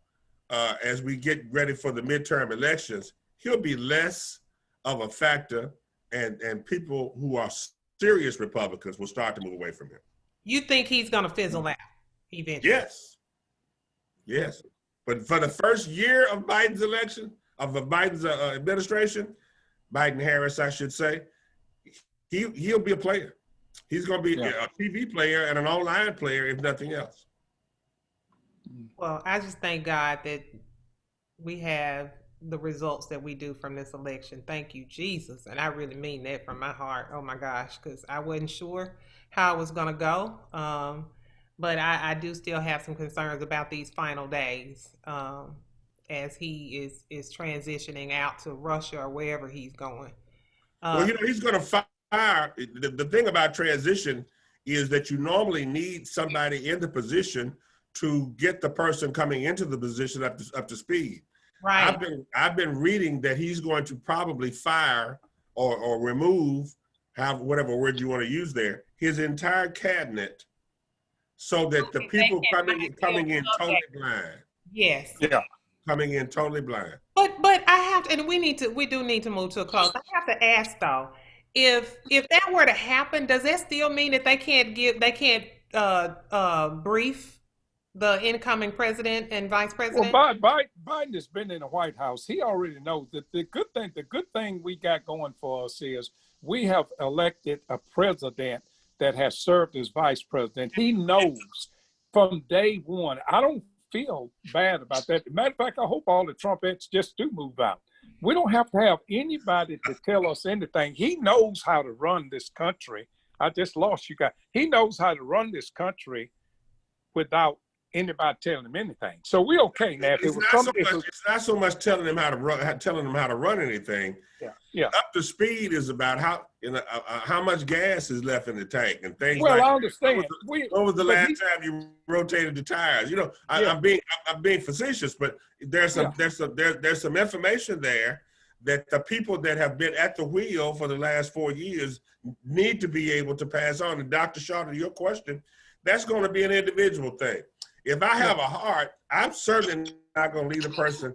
as we get ready for the midterm elections, he'll be less of a factor, and people who are serious Republicans will start to move away from him. You think he's going to fizzle out eventually? Yes. But for the first year of Biden's administration, Biden-Harris, I should say, he'll be a player. He's going to be a TV player and an online player, if nothing else. Well, I just thank God that we have the results that we do from this election. Thank you, Jesus. And I really mean that from my heart. Oh my gosh, because I wasn't sure how it was going to go. But I do still have some concerns about these final days as he is transitioning out to Russia or wherever he's going. Well, he's going to fire. The thing about transition is that you normally need somebody in the position to get the person coming into the position up to speed. Right. I've been reading that he's going to probably fire or remove, whatever word you want to use there, his entire cabinet, so that the people coming in totally blind. Yes. Yeah. Coming in totally blind. But I have to, and we do need to move to a close. I have to ask though, if that were to happen, does that still mean that they can't brief the incoming president and vice president? Well, Biden has been in the White House. He already knows that the good thing we got going for us is we have elected a president that has served as vice president. He knows from day one. I don't feel bad about that. Matter of fact, I hope all the Trumpettes just do move out. We don't have to have anybody to tell us anything. He knows how to run this country. I just lost you guys. He knows how to run this country without anybody telling him anything. So we okay now. If it It's was not some, so much. It's not so much telling them how to run, telling them how to run anything. yeah. Up to speed is about how much gas is left in the tank and things Well, like I that. understand. When was the last time you rotated the tires? You know, I'm being facetious, but there's some information there that the people that have been at the wheel for the last 4 years need to be able to pass on. And Dr. Shaw, to your question, that's going to be an individual thing. If I have a heart, I'm certainly not going to lead a person.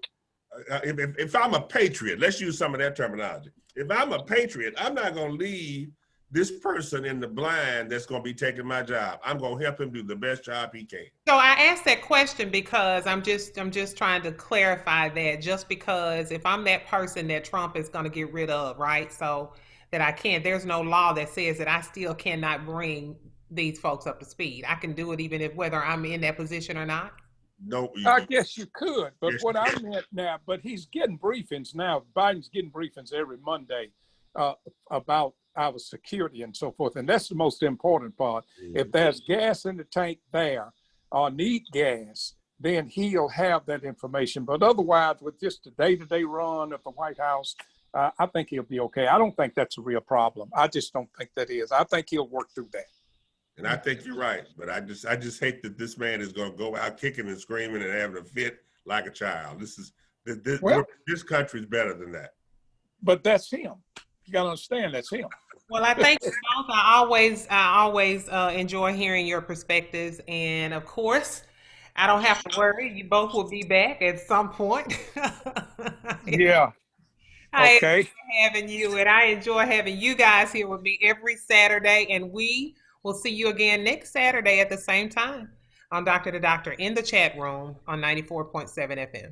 If I'm a patriot, let's use some of that terminology. If I'm a patriot, I'm not going to leave this person in the blind that's going to be taking my job. I'm going to help him do the best job he can. So I asked that question because I'm just trying to clarify that, just because if I'm that person that Trump is going to get rid of, right? So that I can't, there's no law that says that I still cannot bring these folks up to speed. I can do it even if whether I'm in that position or not. No, I guess you could, but Yes, what you I can. meant now, but he's getting briefings now. Biden's getting briefings every Monday about our security and so forth. And that's the most important part. If there's gas in the tank there or need gas, then he'll have that information. But otherwise, with just the day-to-day run of the White House, I think he'll be okay. I don't think that's a real problem. I just don't think that is. I think he'll work through that. And I think you're right, but I just hate that this man is going to go out kicking and screaming and having a fit like a child. This country's better than that. But that's him. You got to understand that's him. Well, I thank you both. I always enjoy hearing your perspectives, and of course, I don't have to worry. You both will be back at some point. Yeah. I Okay. enjoy having you, and I enjoy having you guys here with me every Saturday, and we will see you again next Saturday at the same time on Dr. to Doctor in the chat room on 94.7 FM.